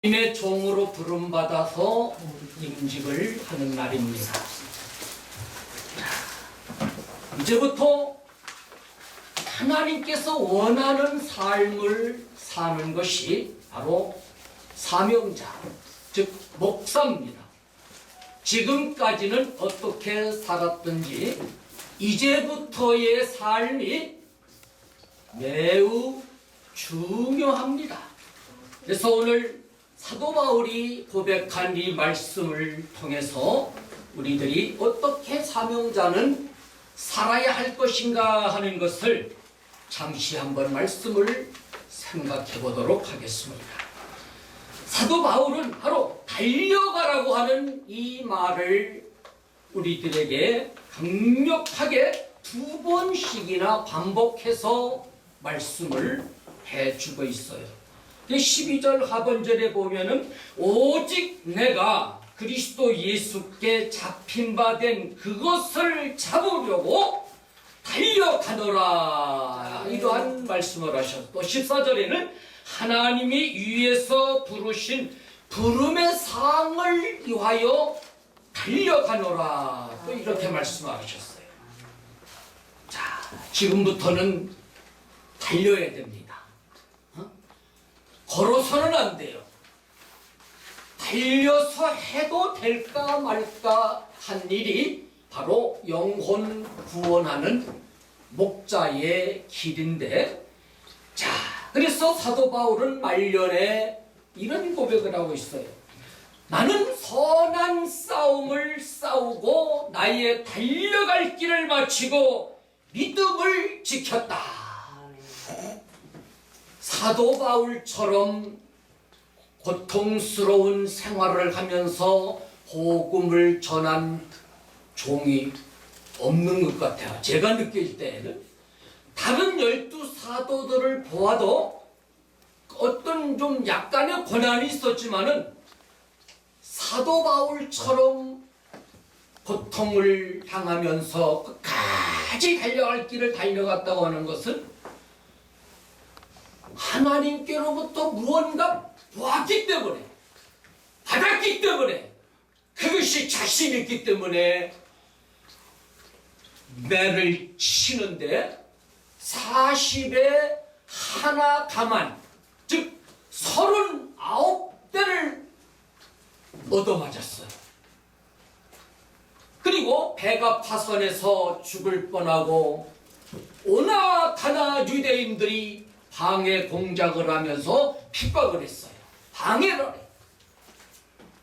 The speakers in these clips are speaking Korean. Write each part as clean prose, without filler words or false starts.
주님의 종으로 부름받아서 임직을 하는 날입니다. 이제부터 하나님께서 원하는 삶을 사는 것이 바로 사명자, 즉 목사입니다. 지금까지는 어떻게 살았든지 이제부터의 삶이 매우 중요합니다. 그래서 오늘 사도 바울이 고백한 이 말씀을 통해서 우리들이 어떻게 사명자는 살아야 할 것인가 하는 것을 잠시 한번 말씀을 생각해 보도록 하겠습니다. 사도 바울은 바로 달려가라고 하는 이 말을 우리들에게 강력하게 2번씩이나 반복해서 말씀을 해주고 있어요. 12절 하반절에 보면은 오직 내가 그리스도 예수께 잡힌 바 된 그것을 잡으려고 달려가노라, 이러한 말씀을 하셨고, 또 14절에는 하나님이 위에서 부르신 부름의 상을 위하여 달려가노라, 또 이렇게 말씀하셨어요. 자, 지금부터는 달려야 됩니다. 걸어서는 안 돼요. 달려서 해도 될까 말까 한 일이 바로 영혼 구원하는 목자의 길인데, 자, 그래서 사도 바울은 말년에 이런 고백을 하고 있어요. 나는 선한 싸움을 싸우고 나의 달려갈 길을 마치고 믿음을 지켰다. 사도 바울처럼 고통스러운 생활을 하면서 복음을 전한 종이 없는 것 같아요. 제가 느낄 때에는 다른 12사도들을 보아도 어떤 좀 약간의 고난이 있었지만은 사도 바울처럼 고통을 당하면서 끝까지 달려갈 길을 달려갔다고 하는 것은 하나님께로부터 무언가 보았기 때문에, 받았기 때문에, 그것이 자신 있기 때문에 매를 치는데 40에 하나 가만, 즉 39대를 얻어맞았어요. 그리고 배가 파선해서 죽을 뻔하고 오나 가나 유대인들이 방해 공작을 하면서 핍박을 했어요. 방해를 해요.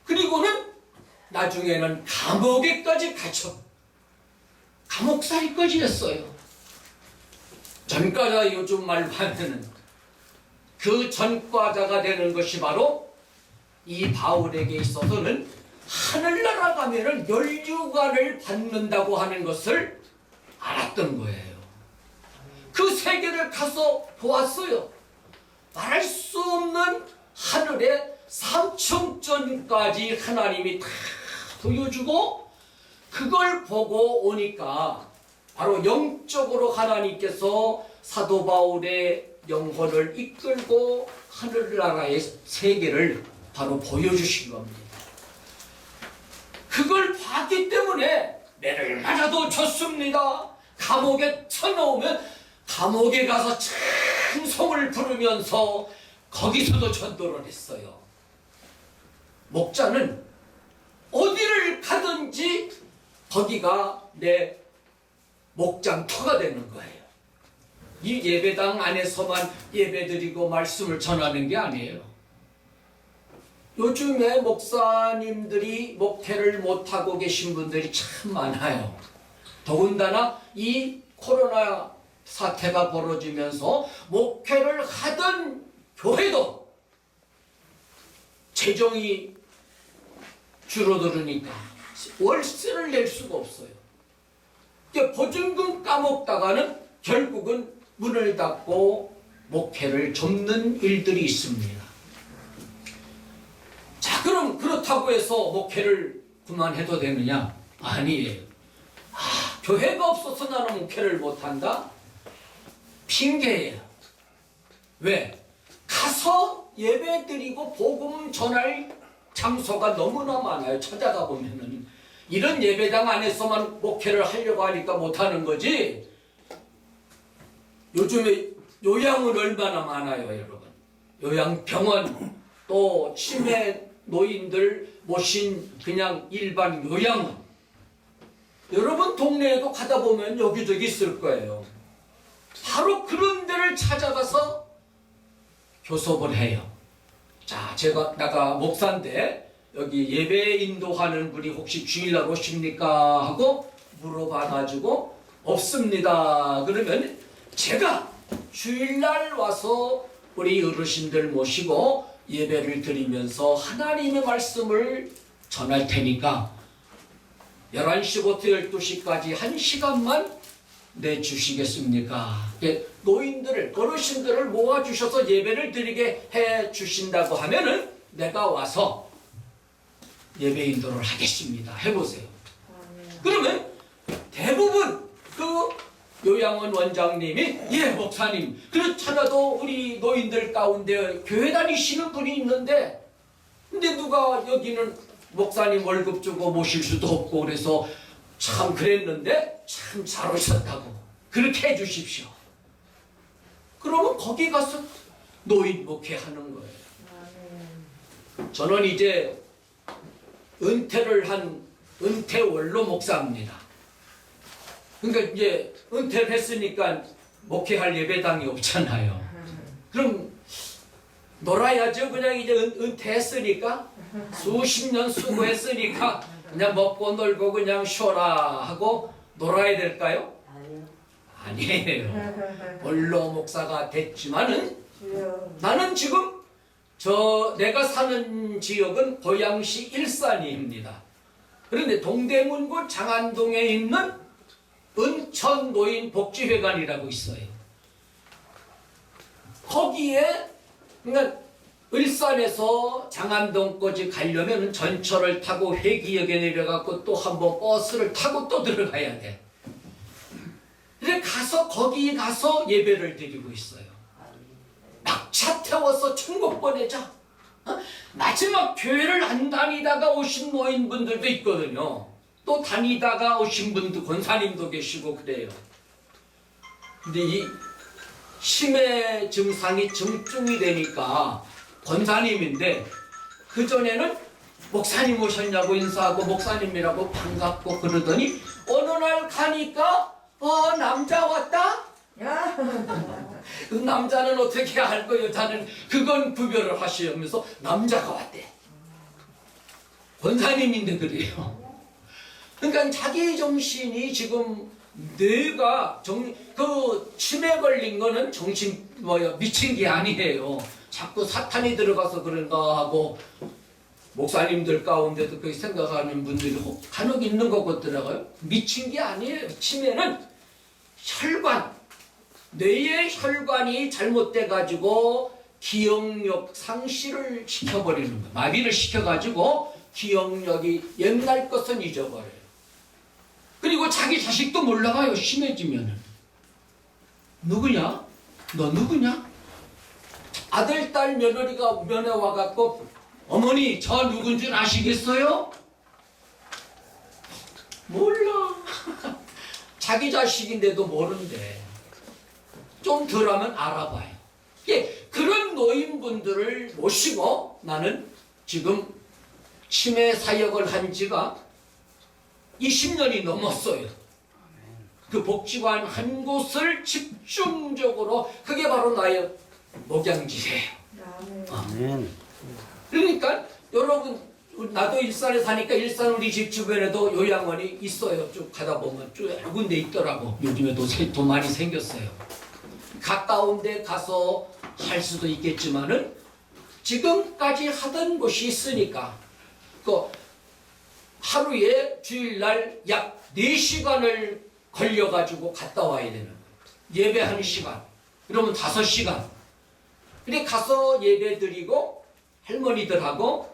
그리고는 나중에는 감옥에까지 갇혀 감옥살이까지 했어요. 전과자, 요즘 말로 하면은 그 전과자가 되는 것이 바로 이 바울에게 있어서는 하늘나라 가면은 멸류관을 받는다고 하는 것을 알았던 거예요. 그 세계를 가서 보았어요. 말할 수 없는 하늘의 삼층전까지 하나님이 다 보여주고, 그걸 보고 오니까 바로 영적으로 하나님께서 사도 바울의 영혼을 이끌고 하늘나라의 세계를 바로 보여주신 겁니다. 그걸 봤기 때문에 매를 맞아도 좋습니다. 감옥에 쳐넣으면 감옥에 가서 찬송을 부르면서 거기서도 전도를 했어요. 목자는 어디를 가든지 거기가 내 목장터가 되는 거예요. 이 예배당 안에서만 예배드리고 말씀을 전하는 게 아니에요. 요즘에 목사님들이 목회를 못하고 계신 분들이 참 많아요. 더군다나 이 코로나 사태가 벌어지면서 목회를 하던 교회도 재정이 줄어들으니까 월세를 낼 수가 없어요. 보증금 까먹다가는 결국은 문을 닫고 목회를 접는 일들이 있습니다. 자, 그럼 그렇다고 해서 목회를 그만해도 되느냐? 아니에요. 교회가 없어서 나는 목회를 못한다? 핑계예요. 왜? 가서 예배 드리고 복음 전할 장소가 너무나 많아요. 찾아가 보면은 이런 예배당 안에서만 목회를 하려고 하니까 못하는 거지. 요즘에 요양은 얼마나 많아요, 여러분. 요양병원, 또 치매 노인들 모신 그냥 일반 요양원. 여러분 동네에도 가다 보면 여기저기 있을 거예요. 바로 그런 데를 찾아가서 교섭을 해요. 자, 내가 목사인데 여기 예배 인도하는 분이 혹시 주일날 오십니까? 하고 물어봐가지고 없습니다. 그러면 제가 주일날 와서 우리 어르신들 모시고 예배를 드리면서 하나님의 말씀을 전할 테니까 11시부터 12시까지 1시간만 내주시겠습니까? 노인들을, 어르신들을 모아주셔서 예배를 드리게 해주신다고 하면은 내가 와서 예배 인도를 하겠습니다. 해보세요. 그러면 대부분 그 요양원 원장님이 예 목사님 그렇잖아도 우리 노인들 가운데 교회 다니시는 분이 있는데 근데 누가 여기는 목사님 월급 주고 모실 수도 없고 그래서 참 그랬는데 참 잘 오셨다고 그렇게 해주십시오. 그러면 거기 가서 노인 목회하는 거예요. 저는 이제 은퇴를 한 은퇴원로 목사입니다. 그러니까 이제 은퇴를 했으니까 목회할 예배당이 없잖아요. 그럼 놀아야죠. 그냥 이제 은퇴했으니까 수십 년 수고했으니까 그냥 먹고 놀고 그냥 쉬어라 하고 놀아야 될까요? 아니에요. 원로 목사가 됐지만은 나는 지금 내가 사는 지역은 고양시 일산입니다. 그런데 동대문구 장안동에 있는 은천노인복지회관이라고 있어요. 거기에 그러니까 일산에서 장안동까지 가려면 전철을 타고 회기역에 내려가고 또 한번 버스를 타고 또 들어가야 돼. 그래 거기 가서 예배를 드리고 있어요. 막차 태워서 천국 보내자. 마지막 교회를 안 다니다가 오신 노인분들도 있거든요. 또 다니다가 오신 분도 권사님도 계시고 그래요. 근데 이 치매 증상이 중증이 되니까 권사님인데 그전에는 목사님 오셨냐고 인사하고 목사님이라고 반갑고 그러더니 어느 날 가니까 남자 왔다? 그 남자는 어떻게 알고 여자는 그건 구별을 하시면서 남자가 왔대. 권사님인데 그래요. 그러니까 자기 정신이 지금 뇌가 그 치매 걸린 거는 정신 미친 게 아니에요. 자꾸 사탄이 들어가서 그런가 하고 목사님들 가운데도 그렇게 생각하는 분들이 간혹 있는 것 같더라고요. 미친 게 아니에요. 치매는 뇌의 혈관이 잘못돼 가지고 기억력 상실을 시켜버리는 거예요. 마비를 시켜가지고 기억력이 옛날 것은 잊어버려요. 그리고 자기 자식도 몰라가요. 심해지면은. 누구냐? 너 누구냐? 아들, 딸, 며느리가 면회 와갖고 어머니 저 누군 줄 아시겠어요? 몰라. 자기 자식인데도 모른대. 좀 덜하면 알아봐요. 그런 노인분들을 모시고 나는 지금 치매 사역을 한 지가 20년이 넘었어요. 그 복지관 한 곳을 집중적으로 그게 바로 나의 목양지예요. 그러니까 여러분 나도 일산에 사니까 일산 우리 집 주변에도 요양원이 있어요. 쭉 가다 보면 쭉 여러 군데 있더라고. 요즘에도 더 많이 생겼어요. 가까운 데 가서 할 수도 있겠지만은 지금까지 하던 곳이 있으니까 그 하루에 주일날 약 4시간을 걸려가지고 갔다 와야 되는 거예요. 예배 1시간. 그러면 5시간. 그래 가서 예배 드리고 할머니들하고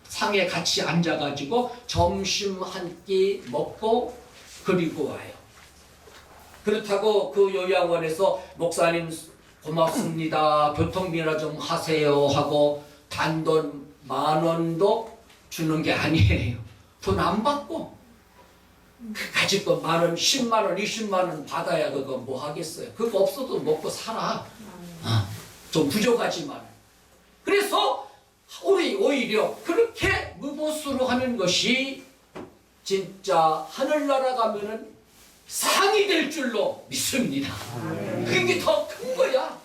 상에 같이 앉아가지고 점심 한 끼 먹고 그리고 와요. 그렇다고 그 요양원에서 목사님 고맙습니다. 교통비나 좀 하세요 하고 단돈 10,000원도 주는 게 아니에요. 돈 안 받고 가지고 10,000원, 10만 원, 20만 원 받아야 그거 뭐 하겠어요. 그거 없어도 먹고 살아. 좀 부족하지만. 그래서 우리 오히려 그렇게 무보수로 하는 것이 진짜 하늘나라 가면은 상이 될 줄로 믿습니다. 그게 더 큰 거야.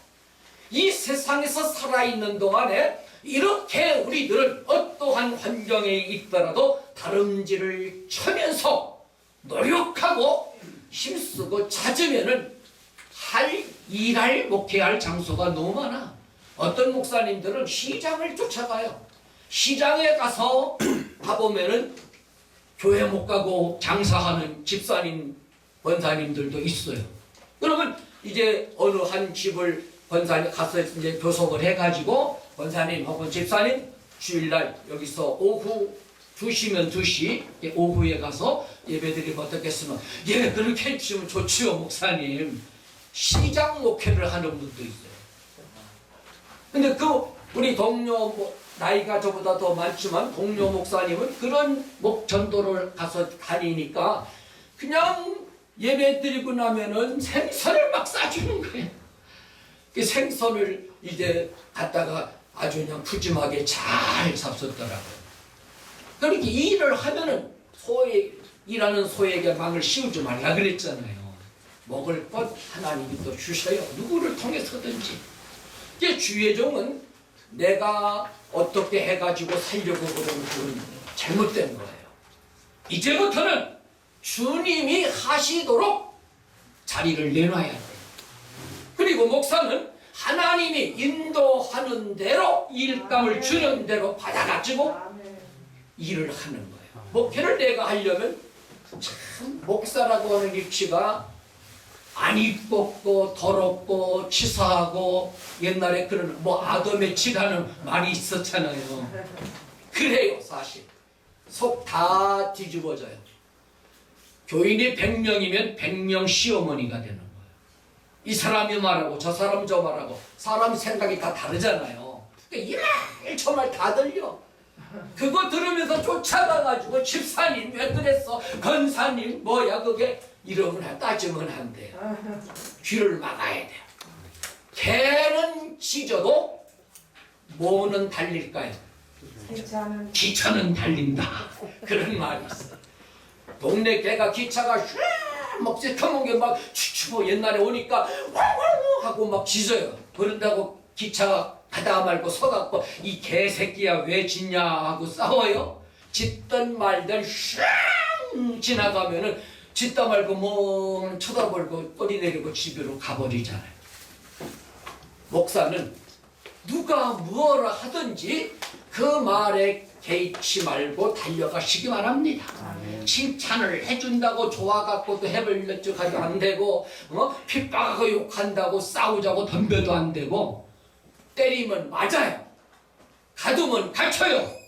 이 세상에서 살아있는 동안에 이렇게 우리들은 어떠한 환경에 있더라도 다름질을 쳐면서 노력하고 힘쓰고 찾으면은 일할 목회할 장소가 너무 많아. 어떤 목사님들은 시장을 쫓아가요. 시장에 가서 가보면은 교회 못 가고 장사하는 집사님, 권사님들도 있어요. 그러면 이제 어느 한 집을 권사님 가서 이제 교섭을 해가지고 권사님 혹은 집사님 주일날 여기서 오후 2시면 2시 오후에 가서 예배드리면 어떻겠으면 예 그렇게 해주시면 좋지요 목사님. 시장 목회를 하는 분도 있어요. 근데 그 우리 동료 나이가 저보다 더 많지만 동료 목사님은 그런 전도를 가서 다니니까 그냥 예배 드리고 나면은 생선을 막 싸주는 거예요. 그 생선을 이제 갖다가 아주 그냥 푸짐하게 잘 잡섰더라고요. 그렇게 일을 하면은 일하는 소에게 망을 씌우지 말라 그랬잖아요. 먹을 것 하나님이 또 주셔요. 누구를 통해서든지. 이제 주의 종은 내가 어떻게 해가지고 살려고 그러는 그건 잘못된 거예요. 이제부터는 주님이 하시도록 자리를 내놔야 돼요. 그리고 목사는 하나님이 인도하는 대로 일감을 주는 대로 받아가지고 일을 하는 거예요. 목회를 내가 하려면 참 목사라고 하는 위치가 안 이뻤고 더럽고 치사하고 옛날에 그런 아담의 치라는 말이 있었잖아요. 그래요. 사실 속 다 뒤집어져요. 교인이 100명이면 100명 시어머니가 되는 거예요. 이 사람이 말하고 저 사람 저 말하고 사람 생각이 다 다르잖아요. 그러니까 이말 저말 다 들려. 그거 들으면서 쫓아가가지고 집사님 왜 그랬어? 권사님 뭐야 그게? 이러면 따지면 안 돼요. 귀를 막아야 돼요. 개는 짖어도 뭐는 달릴까요? 기차는 달린다. 그런 말이 있어요. 동네 개가 기차가 막 새카만 게막 추추고 옛날에 오니까 와와와 하고 막 짖어요. 그런다고 기차가 가다 말고 서갖고 이 개새끼야 왜 짖냐 하고 싸워요. 짖던 말들 슝 지나가면은 짖다 말고 멍 쳐다보고 꼬리 내리고 집으로 가버리잖아요. 목사는 누가 뭐라 하든지 그 말에 개의치 말고 달려가시기 바랍니다. 칭찬을 해준다고 좋아갖고도 해벌려쭉 안 되고 핍박하고 욕한다고 싸우자고 덤벼도 안 되고 때리면 맞아요. 가두면 갇혀요.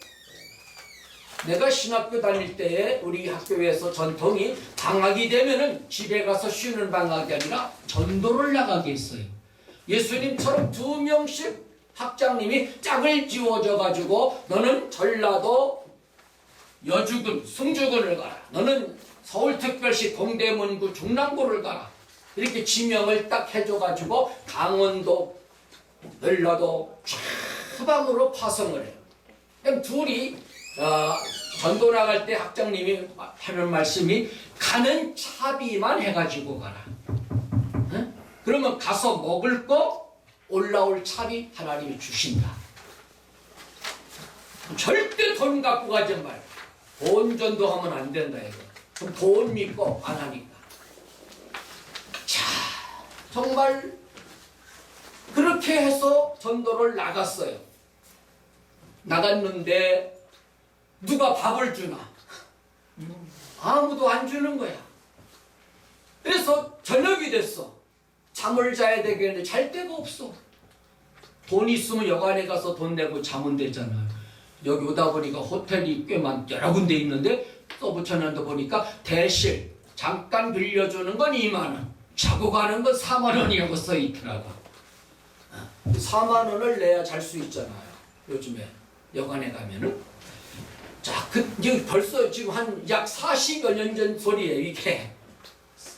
내가 신학교 다닐 때에 우리 학교에서 전통이 방학이 되면은 집에 가서 쉬는 방학이 아니라 전도를 나가게 했어요. 예수님처럼 2명씩 학장님이 짝을 지워줘 가지고 너는 전라도 여주군 승주군을 가라. 너는 서울특별시 동대문구 중랑구를 가라. 이렇게 지명을 딱 해줘 가지고 강원도 전라도 차방으로 파송을 해요. 그럼 둘이 전도 나갈 때 학장님이 하는 말씀이 가는 차비만 해가지고 가라. 응? 그러면 가서 먹을 거 올라올 차비 하나님이 주신다. 절대 돈 갖고 가지 말고 돈 전도하면 안 된다 이거. 그럼 돈 믿고 안 하니까. 자, 정말 그렇게 해서 전도를 나갔어요. 나갔는데 누가 밥을 주나? 아무도 안 주는 거야. 그래서 저녁이 됐어. 잠을 자야 되겠는데 잘 데가 없어. 돈 있으면 여관에 가서 돈 내고 자면 되잖아요. 여기 오다 보니까 호텔이 꽤 여러 군데 있는데 써붙여놓는데 보니까 대실 잠깐 빌려주는 건 2만 원, 자고 가는 건 4만 원이라고 써있더라고. 4만 원을 내야 잘 수 있잖아요. 요즘에 여관에 가면은. 자, 이제 벌써 지금 한 약 40여 년 전 소리예요. 이게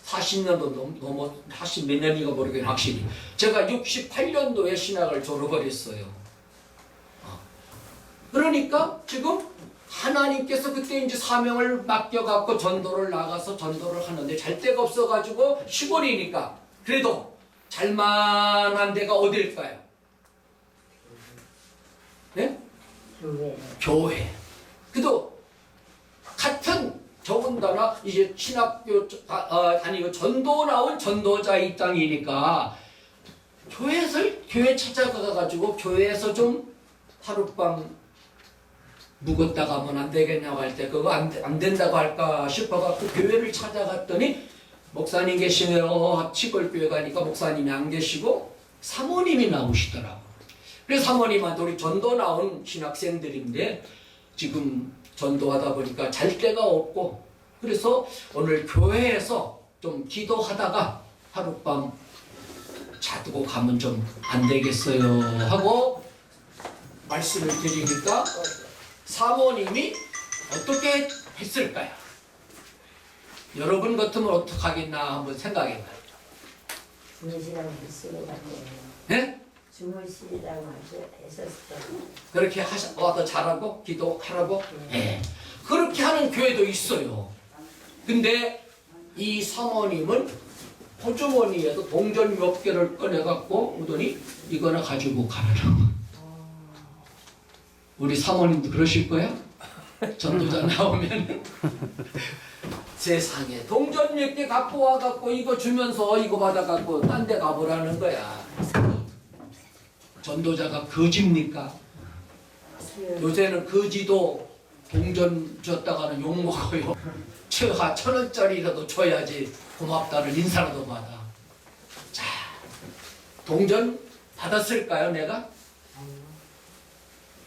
40년도 넘어 40 몇 년인가 모르겠는데 확실히. 제가 68년도에 신학을 졸업을 했어요. 그러니까 지금 하나님께서 그때 이제 사명을 맡겨갖고 전도를 나가서 전도를 하는데 잘 데가 없어가지고 시골이니까 그래도 잘만한 데가 어딜까요? 네? 교회. 그래도 같은 더군다나 이제 신학교 다니고 전도 나온 전도자의 땅이니까 교회 찾아가가지고 교회에서 좀 하룻밤 묵었다 가면 안 되겠냐고 할 때 그거 안 된다고 할까 싶어갖고 교회를 찾아갔더니 목사님 계시네요. 시골교회 가니까 목사님이 안 계시고 사모님이 나오시더라고. 그래서 사모님한테 우리 전도 나온 신학생들인데 지금 전도하다 보니까 잘 데가 없고 그래서 오늘 교회에서 좀 기도하다가 하룻밤 자두고 가면 좀 안 되겠어요 하고 말씀을 드리니까 사모님이 어떻게 했을까요? 여러분 같으면 어떻게 하겠나 한번 생각해봐요. 주무시라고 했을 같아요. 네? 주무시라고 했었을 거예요. 그렇게 와서 잘하고 기도하라고? 네. 그렇게 하는 교회도 있어요. 근데 이 사모님은 호주머니에서 동전 몇 개를 꺼내갖고 오더니 이거나 가지고 가라고. 우리 사모님도 그러실 거야? 전도자 나오면 세상에 동전 몇 개 갖고 와갖고 이거 주면서 이거 받아갖고 딴 데 가보라는 거야. 전도자가 거지입니까? 요새는 거지도 동전 줬다가는 욕먹어요. 최하 1,000원짜리라도 줘야지 고맙다는 인사라도 받아. 자, 동전 받았을까요 내가?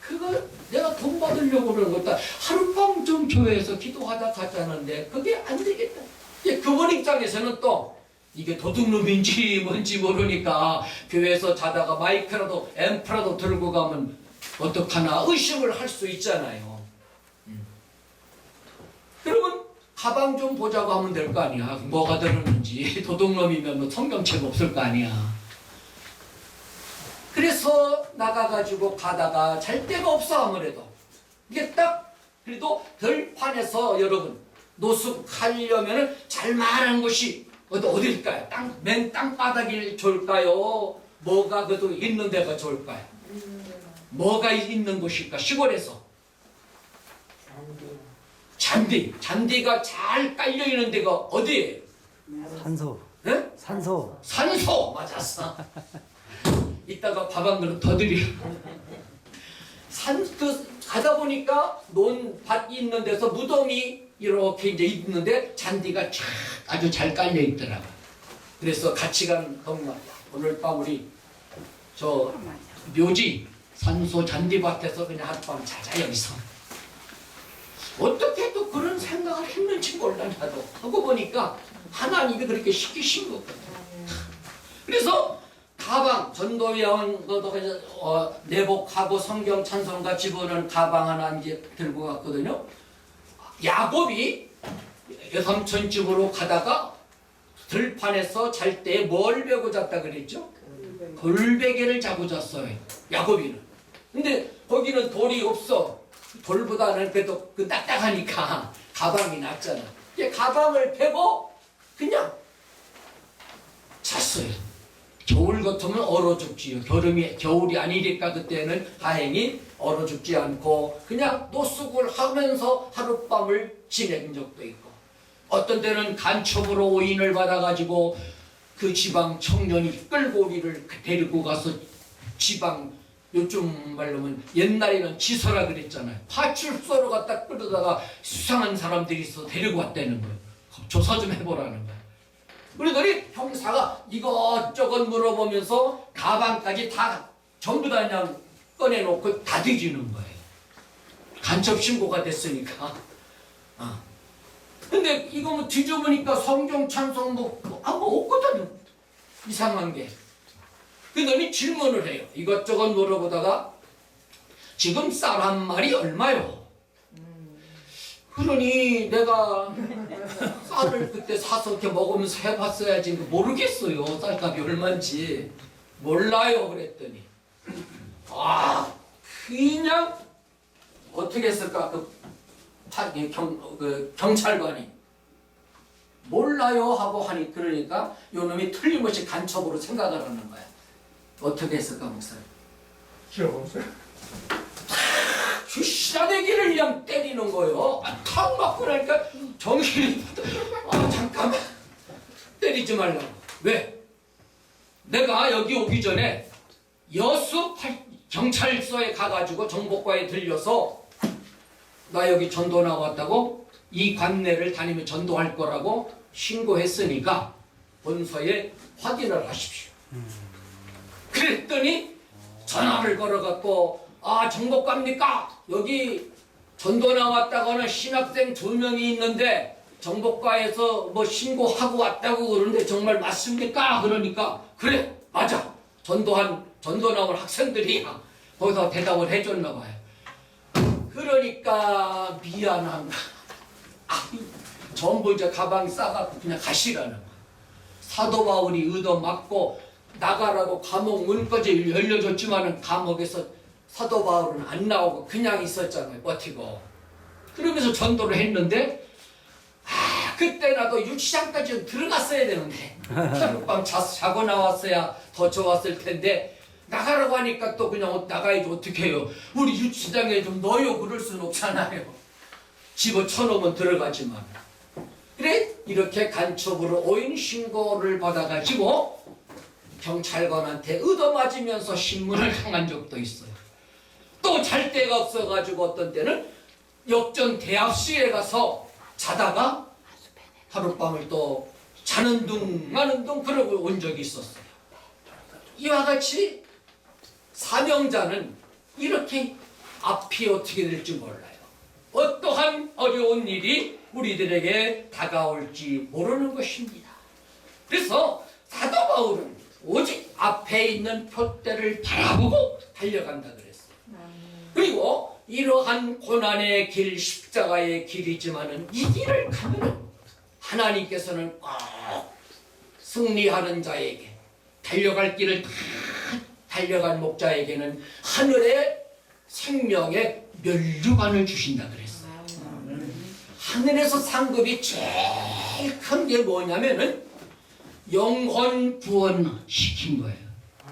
그거 내가 돈 받으려고 그러는 것도 하룻밤 좀 교회에서 기도하다 가자는데 그게 안 되겠다. 그분 입장에서는 또 이게 도둑놈인지 뭔지 모르니까 교회에서 자다가 마이크라도 앰프라도 들고 가면 어떡하나 의심을 할 수 있잖아요. 그러면 가방 좀 보자고 하면 될 거 아니야. 뭐가 들었는지. 도둑놈이면 뭐 성경책 없을 거 아니야. 그래서 나가가지고 가다가 잘 데가 없어 아무래도. 이게 딱 그래도 들판에서 여러분 노숙하려면 잘 말한 곳이 어딜까요? 맨 땅바닥이 좋을까요? 뭐가 그래도 있는 데가 좋을까요? 뭐가 있는 곳일까? 시골에서 잔디가 잘 깔려 있는 데가 어디예요? 산소. 네? 산소. 산소 맞았어. 이따가 밥 한 그릇 더 드려. 가다 보니까 논밭이 있는 데서 무덤이 이렇게 이제 있는데 잔디가 아주 잘 깔려 있더라고. 그래서 같이 간 동마 오늘 밤 우리 저 묘지 산소 잔디밭에서 그냥 하룻밤 자자 여기서. 어떻게 또 그런 생각을 했는지 몰라 나도. 하고 보니까 하나님이 그렇게 시키신 거거든. 그래서 가방 전도위원 내복하고 성경 찬송가 집어넣은 가방 하나 이제 들고 갔거든요. 야곱이 여삼촌집으로 가다가 들판에서 잘 때 뭘 베고 잤다 그랬죠? 돌베개를 자고 잤어요. 야곱이는. 근데 거기는 돌이 없어. 돌보다는 그래도 그 딱딱하니까 가방이 낫잖아. 가방을 베고 그냥 잤어요. 겨울 같으면 얼어 죽지요. 겨울이 아니니까 그때는 다행히 얼어 죽지 않고 그냥 노숙을 하면서 하룻밤을 지낸 적도 있고 어떤 때는 간첩으로 오인을 받아가지고 그 지방 청년이 끌고리를 데리고 가서 지방 요즘 말로는 옛날에는 지서라 그랬잖아요. 파출소로 갖다 끌어다가 수상한 사람들이 있어 데리고 왔다는 거예요. 조사 좀 해보라는 거예요. 그러더니 형사가 이것저것 물어보면서 가방까지 다 전부 다 그냥 꺼내놓고 다 뒤지는 거예요. 간첩 신고가 됐으니까. 근데 이거 뭐 뒤져보니까 성경 찬송 뭐 없거든. 이상한 게. 그러더니 질문을 해요. 이것저것 물어보다가 지금 쌀 한 마리 얼마요? 그러니 내가 쌀을 그때 사서 이렇게 먹으면서 해봤어야지 모르겠어요. 쌀값이 얼마인지 몰라요. 그랬더니 그냥 어떻게 했을까? 그 경찰관이 몰라요 하고 하니 그러니까 요놈이 틀림없이 간첩으로 생각을 하는 거야. 어떻게 했을까 목사님? 기억 없어요. 쥐싸대기를 그냥 때리는 거예요. 탁 맞고 나니까 정신이 잠깐만 때리지 말라고. 왜? 내가 여기 오기 전에 여수 경찰서에 가가지고 정보과에 들려서 나 여기 전도 나왔다고 이 관내를 다니면 전도할 거라고 신고했으니까 본서에 확인을 하십시오. 그랬더니 전화를 걸어갖고 정보과입니까? 여기 전도 나왔다고는 신학생 2명이 있는데 정보과에서 뭐 신고하고 왔다고 그러는데 정말 맞습니까? 그러니까 그래 맞아 전도 나온 학생들이야. 거기서 대답을 해줬나 봐요. 그러니까 미안한 전부 이제 가방 싸갖고 그냥 가시라는 거야. 사도 바울이 얻어맞고 나가라고 감옥 문까지 열려줬지만은 감옥에서 사도 바울은 안 나오고 그냥 있었잖아요. 버티고. 그러면서 전도를 했는데 그때 나도 유치장까지 들어갔어야 되는데 하룻밤 자고 나왔어야 더 좋았을 텐데 나가라고 하니까 또 그냥 나가야지 어떻게 해요. 우리 유치장에 좀 넣어요. 그럴 수는 없잖아요. 집어쳐놓으면 들어가지만. 그래 이렇게 간첩으로 오인 신고를 받아가지고 경찰관한테 얻어맞으면서 신문을 당한 적도 있어요. 또 잘 데가 없어가지고 어떤 때는 역전 대합실에 가서 자다가 하룻밤을 또 자는 둥 마는 둥 그러고 온 적이 있었어요. 이와 같이 사명자는 이렇게 앞이 어떻게 될지 몰라요. 어떠한 어려운 일이 우리들에게 다가올지 모르는 것입니다. 그래서 사도 바울은 오직 앞에 있는 표대를 바라보고 달려간다 그랬어요. 그리고 이러한 고난의 길, 십자가의 길이지만은 이 길을 가면은 하나님께서는 꼭 승리하는 자에게 달려갈 길을 다 달려간 목자에게는 하늘의 생명의 면류관을 주신다 그랬어요. 하늘에서 상급이 제일 큰 게 뭐냐면은 영혼 구원시킨 거예요.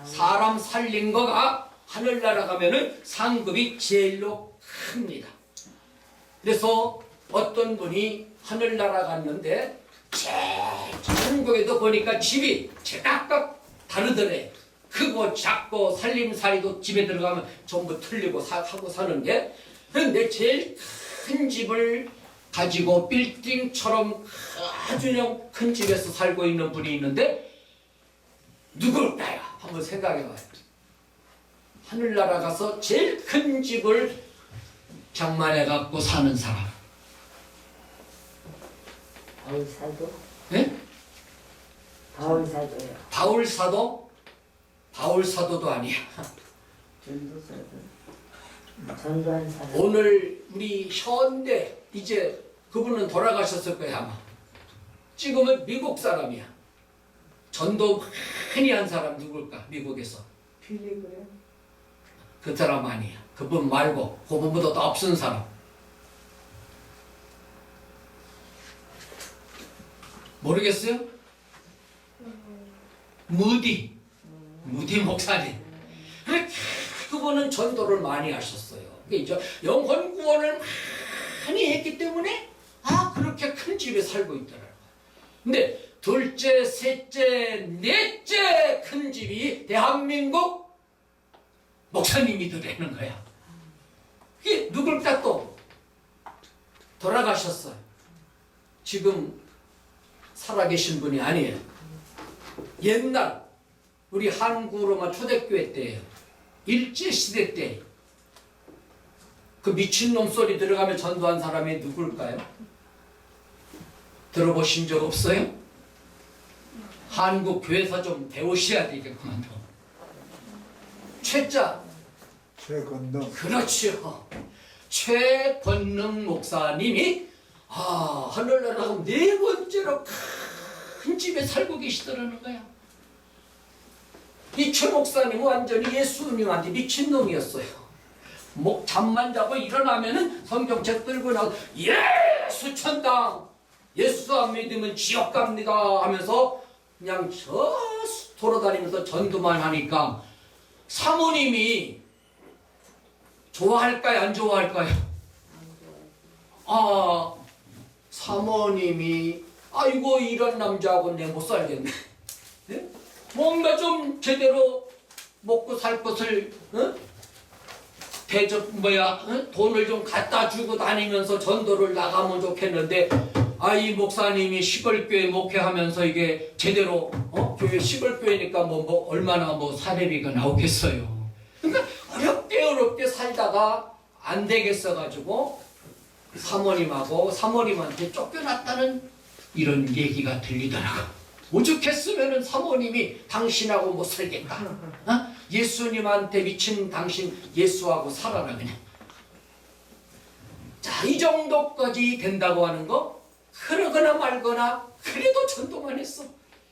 사람 살린 거가 하늘나라 가면은 상급이 제일로 큽니다. 그래서 어떤 분이 하늘나라 갔는데 한국에도 보니까 집이 제각각 다르더래. 크고 작고 살림살이도 집에 들어가면 전부 틀리고 하고 사는 게. 그런데 제일 큰 집을 가지고 빌딩처럼 아주 큰 집에서 살고 있는 분이 있는데 누굴까요? 한번 생각해봐요. 하늘나라 가서 제일 큰 집을 장만해갖고 사는 사람. 바울사도? 네? 바울사도요. 바울사도? 바울사도도 아니야. 전도사도. 전도한 사람. 오늘 우리 현대 이제 그분은 돌아가셨을 거야 아마. 지금은 미국 사람이야. 전도 많이 한 사람 누굴까? 미국에서. 빌리고요. 그 사람 아니야. 그분 말고 그분보다 더 앞선 사람. 모르겠어요? 무디 목사님. 그분은 전도를 많이 하셨어요. 이제 영혼 구원을 많이 했기 때문에 그렇게 큰 집에 살고 있더라고요. 근데 둘째, 셋째, 넷째 큰 집이 대한민국 목사님이 되는 거야. 그게 누굴까 또 돌아가셨어요. 지금 살아계신 분이 아니에요. 옛날 우리 한국로마 초대교회 때예요. 일제시대 때 그 미친놈 소리 들어가며 전도한 사람이 누굴까요? 들어보신 적 없어요? 한국 교회에서 좀 배우셔야 되겠구만. 최자. 최건능. 그렇죠. 최건능 목사님이 하늘나라 네 번째로 큰 집에 살고 계시더라는 거야. 이 최 목사님은 완전히 예수님한테 미친놈이었어요. 잠만 자고 일어나면은 성경책 들고 나서 예수 천당, 예수 안 믿으면 지옥 갑니다 하면서 그냥 돌아다니면서 전도만 하니까 사모님이 좋아할까요? 안 좋아할까요? 사모님이 아이고 이런 남자하고 내 못 살겠네. 네? 뭔가 좀 제대로 먹고 살 것을 돈을 좀 갖다 주고 다니면서 전도를 나가면 좋겠는데 이 목사님이 시골교회 목회하면서 이게 제대로 교회 시골교회니까 얼마나 사례비가 나오겠어요. 그러니까 어렵게 살다가 안 되겠어 가지고 사모님한테 쫓겨났다는 이런 얘기가 들리더라고. 오죽했으면은 사모님이 당신하고 못 살겠다. 예수님한테 미친 당신 예수하고 살아라 그냥. 자, 이 정도까지 된다고 하는 거 그러거나 말거나 그래도 전도만 했어.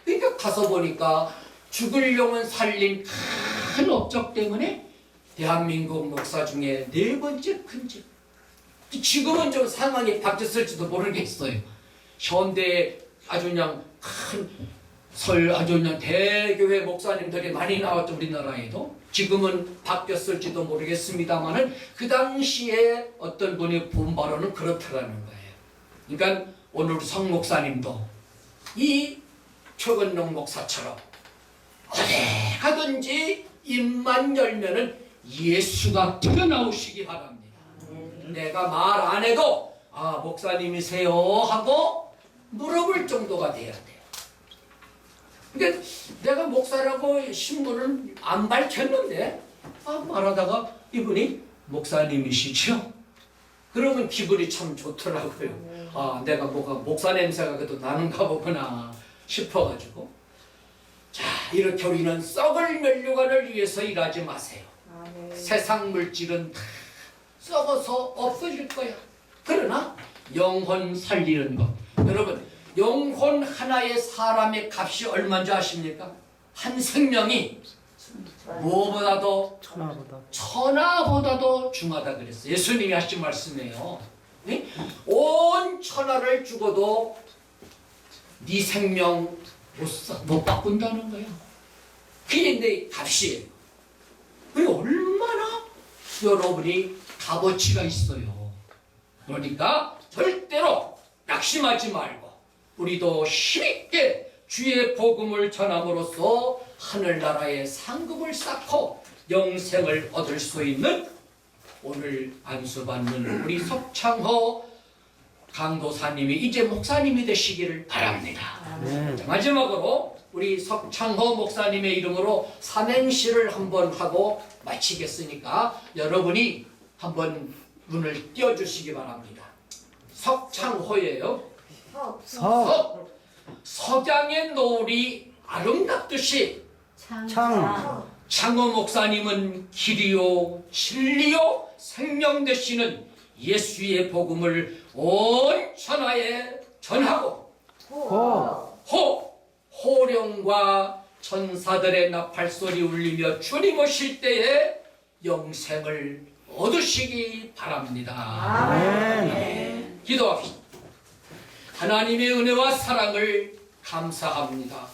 그러니까 가서 보니까 죽을 영혼 살린 큰 업적 때문에 대한민국 목사 중에 네 번째 큰 집. 지금은 좀 상황이 바뀌었을지도 모르겠어요. 현대 아주 그냥 아주 그냥 대교회 목사님들이 많이 나왔죠, 우리나라에도. 지금은 바뀌었을지도 모르겠습니다만은 그 당시에 어떤 분이 본 바로는 그렇더라는 거예요. 그러니까 오늘 성 목사님도 이 최건능 목사처럼 어디 가든지 입만 열면은 예수가 튀어나오시기 바랍니다. 내가 말 안 해도 목사님이세요 하고 물어볼 정도가 돼야 돼요. 그러니까 내가 목사라고 신분을 안 밝혔는데 말하다가 이분이 목사님이시죠? 그러면 기분이 참 좋더라고요. 내가 목사 냄새가 그래도 나는가 보구나 싶어가지고. 자, 이렇게 우리는 썩을 면류관을 위해서 일하지 마세요. 세상 물질은 다 썩어서 없어질 거야. 그러나 영혼 살리는 것. 여러분, 영혼 하나의 사람의 값이 얼마인지 아십니까? 한 생명이 무엇보다도 천하보다도 중하다 그랬어요. 예수님이 하신 말씀이에요. 네? 온 천하를 죽어도 네 생명 못 바꾼다는 거야. 그게 내 값이에요. 그게 얼마나 여러분이 값어치가 있어요. 그러니까 절대로 낙심하지 말고 우리도 힘있게 주의 복음을 전함으로써 하늘나라의 상급을 쌓고 영생을 얻을 수 있는 오늘 안수받는 우리 석창호 강도사님이 이제 목사님이 되시기를 바랍니다. 자, 마지막으로 우리 석창호 목사님의 이름으로 삼행시를 한번 하고 마치겠으니까 여러분이 한번 눈을 띄워주시기 바랍니다. 석창호예요. 석양의 노을이 아름답듯이 창호 목사님은 길이요 진리요 생명 되시는 예수의 복음을 온 천하에 전하고 호령과 천사들의 나팔소리 울리며 주님 오실 때에 영생을 얻으시기 바랍니다. 아멘. 기도합시다. 하나님의 은혜와 사랑을 감사합니다.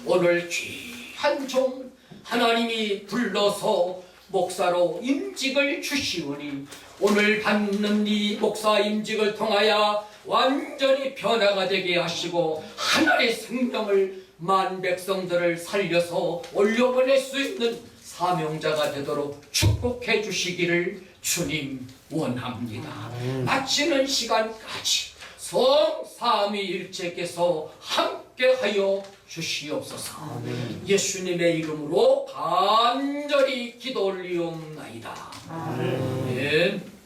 오늘 귀한 종 하나님이 불러서 목사로 임직을 주시오니 오늘 받는 이 목사 임직을 통하여 완전히 변화가 되게 하시고 하나님의 생명을 만 백성들을 살려서 올려보낼 수 있는 사명자가 되도록 축복해 주시기를 주님 원합니다. 마치는 시간까지 성삼위일체께서 함께하여 주시옵소서. 예수님의 이름으로 간절히 기도 올리옵나이다. 아멘.